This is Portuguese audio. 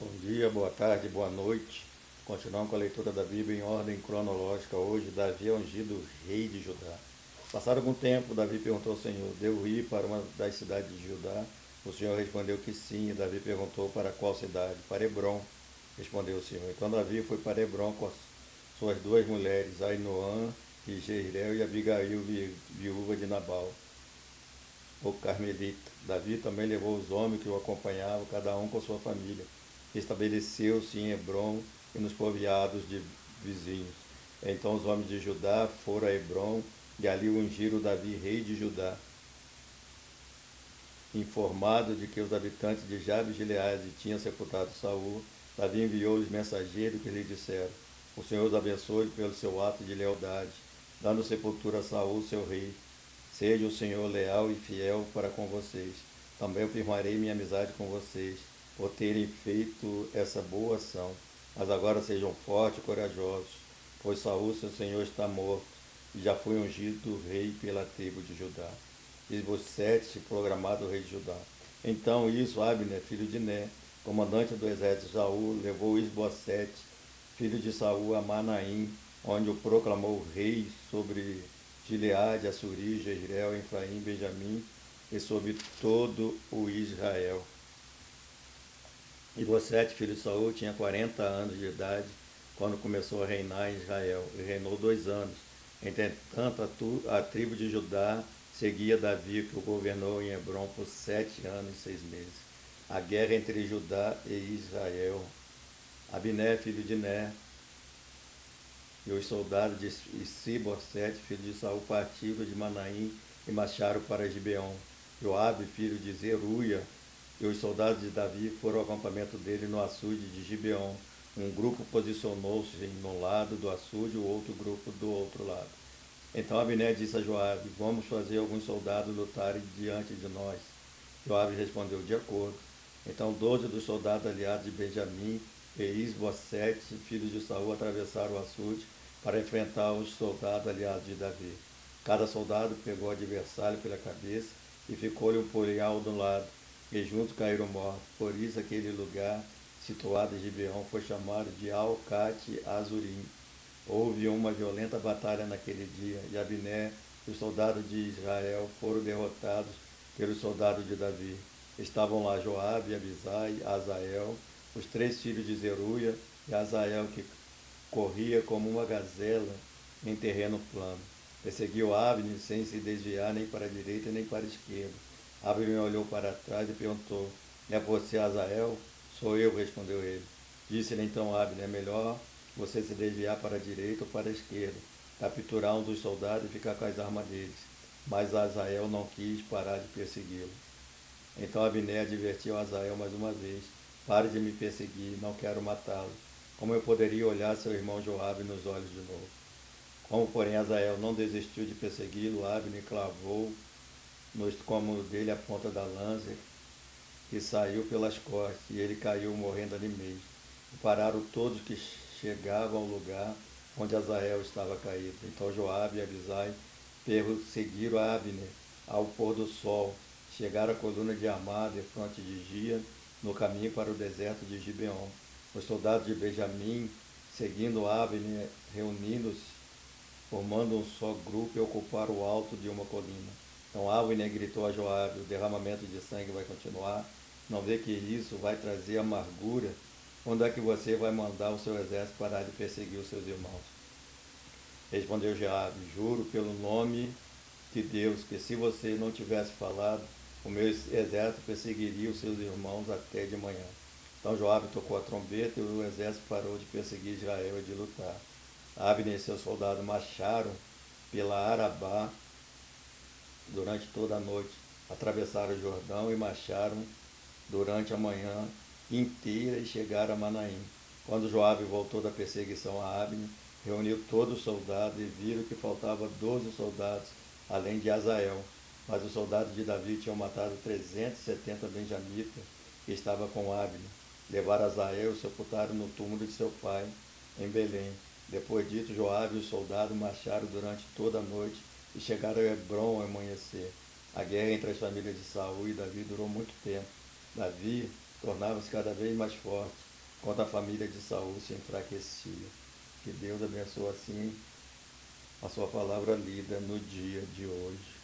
Bom dia, boa tarde, boa noite. Continuamos com a leitura da Bíblia em ordem cronológica. Hoje, Davi é ungido rei de Judá. Passado algum tempo, Davi perguntou ao Senhor: devo ir para uma das cidades de Judá? O Senhor respondeu que sim. E Davi perguntou: para qual cidade? Para Hebrom, respondeu o Senhor. Então Davi foi para Hebrom com suas duas mulheres, Ainoã e Jezreel, e Abigail, viúva de Nabal, o carmelita. Davi também levou os homens que o acompanhavam, cada um com sua família. Estabeleceu-se em Hebrom e nos povoados de vizinhos. Então os homens de Judá foram a Hebrom e ali ungiram Davi rei de Judá. Informado de que os habitantes de Jabes de Gileade tinham sepultado Saul, Davi enviou-lhes mensageiros que lhe disseram: o Senhor os abençoe pelo seu ato de lealdade, dando sepultura a Saul, seu rei. Seja o Senhor leal e fiel para com vocês. Também eu firmarei minha amizade com vocês, por terem feito essa boa ação. Mas agora sejam fortes e corajosos, pois Saul, seu senhor, está morto, e já foi ungido rei pela tribo de Judá. Isbossete, programado rei de Judá. Então isso, Abner, filho de Né, comandante do exército de Saul, levou Isbossete, filho de Saul, a Manaim, onde o proclamou rei sobre Gileade, Assuri, Jezreel, Efraim, Benjamim e sobre todo o Israel. Isbossete, filho de Saul, tinha 40 anos de idade quando começou a reinar em Israel, e reinou 2 anos. Entretanto, a tribo de Judá seguia Davi, que o governou em Hebrom por 7 anos e 6 meses. A guerra entre Judá e Israel. Abiné, filho de Ner, e os soldados de Isbossete, filho de Saul, partiram de Manaim e marcharam para Gibeon. Joabe, filho de Zeruia, e os soldados de Davi foram ao acampamento dele no açude de Gibeon. Um grupo posicionou-se no lado do açude, o outro grupo do outro lado. Então Abiné disse a Joabe: vamos fazer alguns soldados lutarem diante de nós. Joabe respondeu: de acordo. Então 12 dos soldados aliados de Benjamim e Isbossete, filho de Saul, atravessaram o açude para enfrentar os soldados aliados de Davi. Cada soldado pegou o adversário pela cabeça e ficou-lhe um punhal do lado, e juntos caíram mortos. Por isso aquele lugar, situado em Gibeon, foi chamado de Alcate Azurim. Houve uma violenta batalha naquele dia, e Abiné e os soldados de Israel foram derrotados pelos soldados de Davi. Estavam lá Joabe, Abisai, Azael, os 3 filhos de Zeruia, e Azael, que corria como uma gazela em terreno plano. Perseguiu Abner sem se desviar nem para a direita nem para a esquerda. Abner olhou para trás e perguntou: é você, Azael? Sou eu, respondeu ele. Disse-lhe então Abner: é melhor você se desviar para a direita ou para a esquerda, capturar um dos soldados e ficar com as armas deles. Mas Azael não quis parar de persegui-lo. Então Abner advertiu Azael mais uma vez: pare de me perseguir, não quero matá-lo. Como eu poderia olhar seu irmão Joabe nos olhos de novo? Como, porém, Azael não desistiu de persegui-lo, Abner clavou no estômago dele a ponta da lança que saiu pelas costas, e ele caiu morrendo ali mesmo. E pararam todos que chegavam ao lugar onde Azael estava caído. Então Joabe e Abisai seguiram Abner ao pôr do sol. Chegaram à coluna de Amá, de fronte de Gia, no caminho para o deserto de Gibeon. Os soldados de Benjamim, seguindo Abner, reunindo-se, formando um só grupo, e ocuparam o alto de uma colina. Então Abner gritou a Joabe: o derramamento de sangue vai continuar? Não vê que isso vai trazer amargura? Quando é que você vai mandar o seu exército parar de perseguir os seus irmãos? Respondeu Joabe: juro pelo nome de Deus que se você não tivesse falado, o meu exército perseguiria os seus irmãos até de manhã. Então Joabe tocou a trombeta e o exército parou de perseguir Israel e de lutar. Abner e seus soldados marcharam pela Arabá durante toda a noite, atravessaram o Jordão e marcharam durante a manhã inteira e chegaram a Manaim. Quando Joabe voltou da perseguição a Abner, reuniu todos os soldados e viram que faltavam 12 soldados, além de Azael. Mas os soldados de Davi tinham matado 370 benjamitas que estavam com Abner. Levaram Azael e sepultaram no túmulo de seu pai, em Belém. Depois disso, Joabe e os soldados marcharam durante toda a noite e chegaram a Hebrom ao amanhecer. A guerra entre as famílias de Saul e Davi durou muito tempo. Davi tornava-se cada vez mais forte, enquanto a família de Saul se enfraquecia. Que Deus abençoe assim a sua palavra lida no dia de hoje.